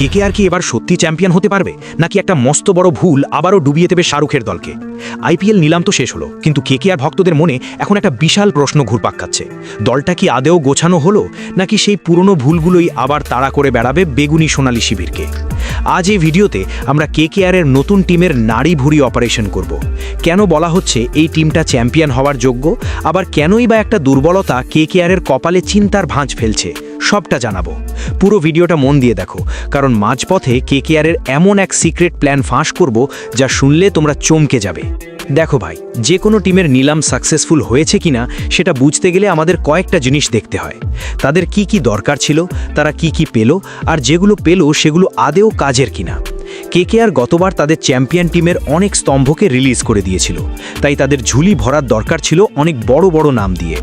KKR কি এবার সত্যি চ্যাম্পিয়ন হতে পারবে, নাকি একটা মস্ত বড় ভুল আবারও ডুবিয়ে দেবে শাহরুখের দলকে? আইপিএল নিলাম তো শেষ হলো, কিন্তু কেকেআর ভক্তদের মনে এখন একটা বিশাল প্রশ্ন ঘুরপাক খাচ্ছে। দলটা কি আদেও গোছানো হলো, নাকি সেই পুরনো ভুলগুলোই আবার তাড়া করে বেড়াবে বেগুনি সোনালী শিবিরকে? আজ এই ভিডিওতে আমরা কেকেআরের নতুন টিমের নাড়ি ভুড়ি অপারেশন করব। কেন বলা হচ্ছে এই টিমটা চ্যাম্পিয়ন হওয়ার যোগ্য, আবার কেনই বা একটা দুর্বলতা কেকেআরের কপালে চিন্তার ভাঁজ ফেলছে, সবটা জানাবো। পুরো ভিডিওটা মন দিয়ে দেখো, কারণ মাঝপথে কেকেআরের এমন এক সিক্রেট প্ল্যান ফাঁস করব যা শুনলে তোমরা চমকে যাবে। দেখো ভাই, যে কোনো টিমের নিলাম সাকসেসফুল হয়েছে কিনা সেটা বুঝতে গেলে আমাদের কয়েকটা জিনিস দেখতে হয়। তাদের কি কি দরকার ছিল, তারা কি কি পেল, আর যেগুলো পেল সেগুলো আদেও কাজের কিনা। কেকেআর গতবার তাদের চ্যাম্পিয়ন টিমের অনেক স্তম্ভকে রিলিজ করে দিয়েছিল, তাই তাদের ঝুলি ভরার দরকার ছিল অনেক বড় বড় নাম দিয়ে।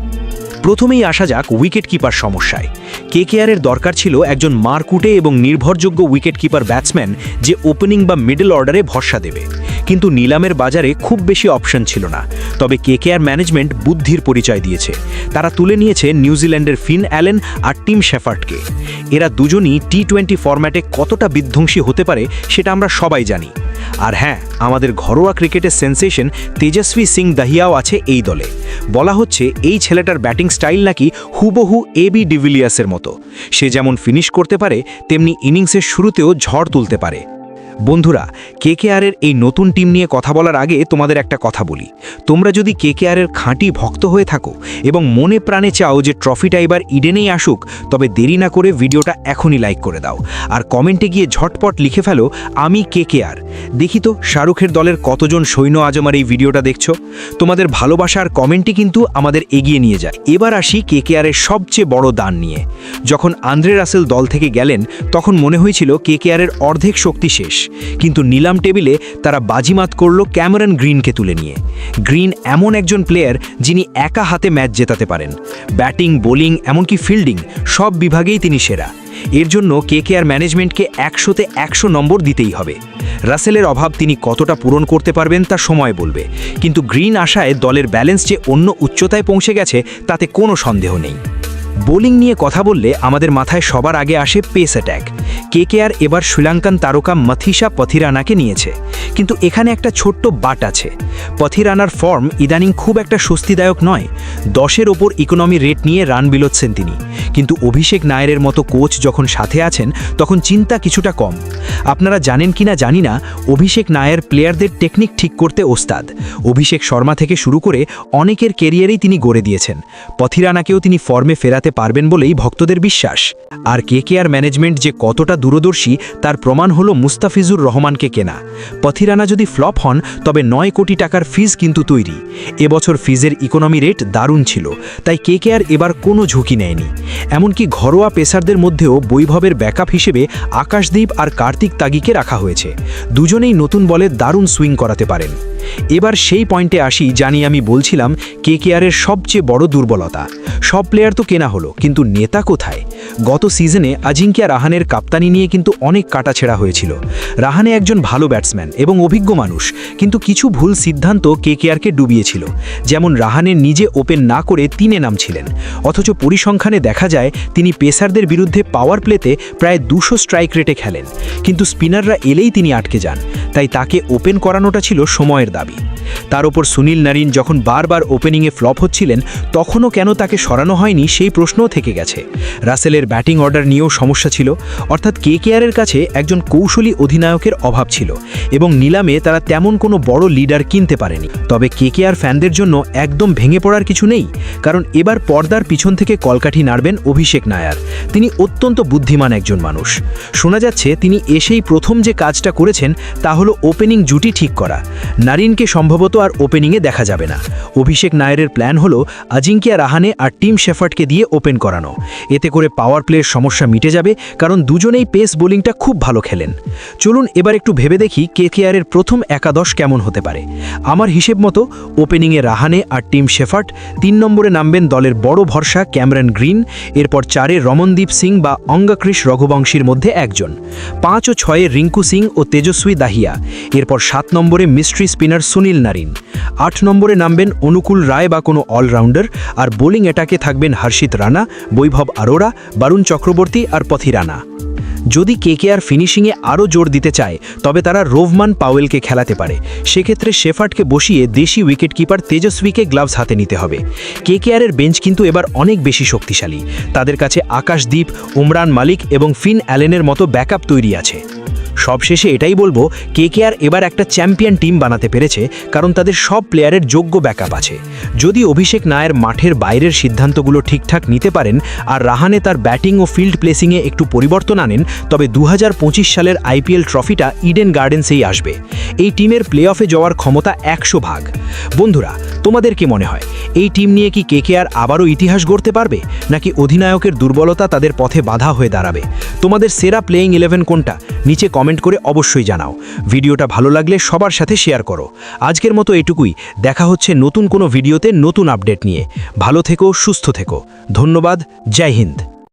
প্রথমেই আসা যাক উইকেট কিপার সমস্যায়। কেকেআরের দরকার ছিল একজন মারকুটে এবং নির্ভরযোগ্য উইকেট কিপার ব্যাটসম্যান, যে ওপেনিং বা মিডল অর্ডারে ভরসা দেবে। কিন্তু নিলামের বাজারে খুব বেশি অপশন ছিল না। তবে কেকেআর ম্যানেজমেন্ট বুদ্ধির পরিচয় দিয়েছে। তারা তুলে নিয়েছে নিউজিল্যান্ডের ফিন অ্যালেন আর টিম শেফার্ডকে। এরা দুজনই টি-20 ফরম্যাটে কতটা বিধ্বংসী হতে পারে সেটা আমরা সবাই জানি। আর হ্যাঁ, আমাদের ঘরোয়া ক্রিকেটের সেন্সেশন তেজস্বী সিং দাহিয়াও আছে এই দলে। বলা হচ্ছে এই ছেলেটার ব্যাটিং স্টাইল নাকি হুবহু এবি ডিভিলিয়ার্সের মতো। সে যেমন ফিনিশ করতে পারে, তেমনি ইনিংসের শুরুতেও ঝড় তুলতে পারে। বন্ধুরা, কেকেআরের এই নতুন টিম নিয়ে কথা বলার আগে তোমাদের একটা কথা বলি। তোমরা যদি কেকেআরের খাঁটি ভক্ত হয়ে থাকো এবং মনে প্রাণে চাও যে ট্রফিটা এবার ইডেনেই আসুক, তবে দেরি না করে ভিডিওটা এখনই লাইক করে দাও আর কমেন্টে গিয়ে ঝটপট লিখে ফেলো আমি কেকেআর। দেখি তো শাহরুখের দলের কতজন সৈন্য আজ আমার এই ভিডিওটা দেখছো। তোমাদের ভালোবাসার কমেন্টই কিন্তু আমাদের এগিয়ে নিয়ে যায়। এবার আসি কেকেআরের সবচেয়ে বড় দান নিয়ে। যখন আন্দ্রে রাসেল দল থেকে গেলেন, তখন মনে হয়েছিল কেকেআরের অর্ধেক শক্তি শেষ। কিন্তু নিলাম টেবিলে তারা বাজিমাত করলো ক্যামেরন গ্রিনকে তুলে নিয়ে। গ্রিন এমন একজন প্লেয়ার যিনি একা হাতে ম্যাচ জেতাতে পারেন। ব্যাটিং, বোলিং, এমনকি ফিল্ডিং সব বিভাগেই তিনি সেরা। এর জন্য কেকেআর ম্যানেজমেন্টকে 100-তে 100 নম্বর দিতেই হবে। রাসেলের অভাব তিনি কতটা পূরণ করতে পারবেন তা সময় বলবে, কিন্তু গ্রিন আশায় দলের ব্যালেন্স যে অন্য উচ্চতায় পৌঁছে গেছে তাতে কোনো সন্দেহ নেই। বোলিং নিয়ে কথা বললে আমাদের মাথায় সবার আগে আসে পেস অ্যাট্যাক। কেকেআর এবার শ্রীলঙ্কান তারকা মথিসা পথিরানাকে নিয়েছে, কিন্তু এখানে একটা ছোট্ট বাট আছে। পথিরানার ফর্ম ইদানিং খুব একটা স্বস্তিদায়ক নয়। 10-এর ওপর ইকোনমি রেট নিয়ে রান বিলোচ্ছেন তিনি, কিন্তু অভিষেক নায়ারের মতো কোচ যখন সাথে আছেন তখন চিন্তা কিছুটা কম। আপনারা জানেন কিনা জানি না, অভিষেক নায়ার প্লেয়ারদের টেকনিক ঠিক করতে ওস্তাদ। অভিষেক শর্মা থেকে শুরু করে অনেকের কেরিয়ারেই তিনি গড়ে দিয়েছেন। পথিরানাকেও তিনি ফর্মে ফেরাতে পারবেন বলেই ভক্তদের বিশ্বাস। আর কেকেআর ম্যানেজমেন্ট যে কতটা দূরদর্শী তার প্রমাণ হলো মুস্তাফিজুর রহমানকে কেনা। পথিরানা যদি ফ্লপ হন তবে 9 কোটি টাকার ফিজ কিন্তু তৈরি। এবছর ফিজের ইকোনমি রেট দারুণ ছিল, তাই কেকেআর এবার কোনো ঝুঁকি নেয়নি। এমনকি ঘরোয়া পেসারদের মধ্যেও বৈভবের ব্যাকআপ হিসেবে আকাশদীপ আর কার্তিক তাগিকে রাখা হয়েছে। দুজনেই নতুন বলে দারুণ সুইং করাতে পারেন। এবার সেই পয়েন্টে আসি জানি আমি বলছিলাম কেকেআরের সবচেয়ে বড় দুর্বলতা। সব প্লেয়ার তো কেনা হলো, কিন্তু নেতা কোথায়? গত সিজনে আজিঙ্কিয়া রাহানের কাপ্তানি নিয়ে কিন্তু অনেক কাটাছেড়া হয়েছিল। রাহানে একজন ভালো ব্যাটসম্যান এবং অভিজ্ঞ মানুষ, কিন্তু কিছু ভুল সিদ্ধান্ত কেকেআরকে ডুবিয়েছিল। যেমন রাহানে নিজে ওপেন না করে 3-এ নামছিলেন, অথচ পরিসংখ্যানে দেখা যায় তিনি পেসারদের বিরুদ্ধে পাওয়ার প্লেতে প্রায় 200 স্ট্রাইক রেটে খেলেন, কিন্তু স্পিনাররা এলেই তিনি আটকে যান। তাই তাকে ওপেন করানোটা ছিল সময়ের দাবি। তার ওপর সুনীল নারিন যখন বারবার ওপেনিংয়ে ফ্লপ হচ্ছিলেন, তখনও কেন তাকে সরানো হয়নি সেই প্রশ্নও থেকে গেছে। রাসেলের ব্যাটিং অর্ডার নিয়েও সমস্যা ছিল, অর্থাৎ কেকেআরের কাছে একজন কৌশলী অধিনায়কের অভাব ছিল এবং নিলামে তারা তেমন কোনো বড় লিডার কিনতে পারেনি। তবে কেকেআর ফ্যানদের জন্য একদম ভেঙে পড়ার কিছু নেই, কারণ এবার পর্দার পিছন থেকে কলকাঠি নাড়বেন অভিষেক নায়ার। তিনি অত্যন্ত বুদ্ধিমান একজন মানুষ। শোনা যাচ্ছে তিনি এসেই প্রথম যে কাজটা করেছেন তা হলো ওপেনিং জুটি ঠিক করা। নারিনকে সম্ভবত আর ওপেনিংয়ে দেখা যাবে না। অভিষেক নায়ারের প্ল্যান হলো আজিঙ্কিয়া রাহানে আর টিম শেফার্ডকে দিয়ে ওপেন করানো। এতে করে পাওয়ার প্লের সমস্যা মিটে যাবে, কারণ দুজনেই পেস বোলিংটা খুব ভালো খেলেন। চলুন এবার একটু ভেবে দেখি কেকেআরের প্রথম একাদশ কেমন হতে পারে। আমার হিসেব মতো ওপেনিংয়ে রাহানে আর টিম শেফার্ড, 3 নম্বরে নামবেন দলের বড় ভরসা ক্যামেরন গ্রিন, এরপর 4-এ রমনদীপ সিং বা অঙ্গাকৃষ রঘুবংশীর মধ্যে একজন, 5 ও 6-এ রিঙ্কু সিং ও তেজস্বী দাহিয়া, এরপর 7 নম্বরে মিস্ট্রি স্পিনার সুনীল নারিন, 8 নম্বরে নামবেন অনুকূল রায় বা কোনো অলরাউন্ডার, আর বোলিং অ্যাটাকে থাকবেন হর্ষিত রানা, বৈভব আরোরা, বারুণ চক্রবর্তী আর পথিরানা। যদি কেকেআর ফিনিশিংয়ে আরও জোর দিতে চায় তবে তারা রোভমান পাওয়েলকে খেলাতে পারে। সেক্ষেত্রে শেফার্ডকে বসিয়ে দেশি উইকেটকিপার তেজস্বীকে গ্লাভস হাতে নিতে হবে। কেকেআরের বেঞ্চ কিন্তু এবার অনেক বেশি শক্তিশালী। তাদের কাছে আকাশদীপ, উমরান মালিক এবং ফিন অ্যালেনের মতো ব্যাকআপ তৈরি আছে। সবশেষে এটাই বলবো, কেকেআর এবার একটা চ্যাম্পিয়ন টিম বানাতে পেরেছে, কারণ তাদের সব প্লেয়ারের যোগ্য ব্যাকআপ আছে। যদি অভিষেক নায়ার মাঠের বাইরের সিদ্ধান্তগুলো ঠিকঠাক নিতে পারেন আর রাহানে তার ব্যাটিং ও ফিল্ড প্লেসিংয়ে একটু পরিবর্তন আনেন, তবে 2025 সালের আইপিএল ট্রফিটা ইডেন গার্ডেন্সেই আসবে। এই টিমের প্লে অফে যাওয়ার ক্ষমতা 100 ভাগ। বন্ধুরা, তোমাদের কি মনে হয়, এই টিম নিয়ে কি কেকেআর আবারও ইতিহাস গড়তে পারবে, নাকি অধিনায়কের দুর্বলতা তাদের পথে বাধা হয়ে দাঁড়াবে? তোমাদের সেরা প্লেয়িং 11 কোনটা? নিচে কমেন্ট করে অবশ্যই জানাও। ভিডিওটা ভালো লাগলে সবার সাথে শেয়ার করো। আজকের মতো এটুকুই। দেখা হচ্ছে নতুন কোনো ভিডিওতে নতুন আপডেট নিয়ে। ভালো থেকো, সুস্থ থেকো। ধন্যবাদ। জয় হিন্দ।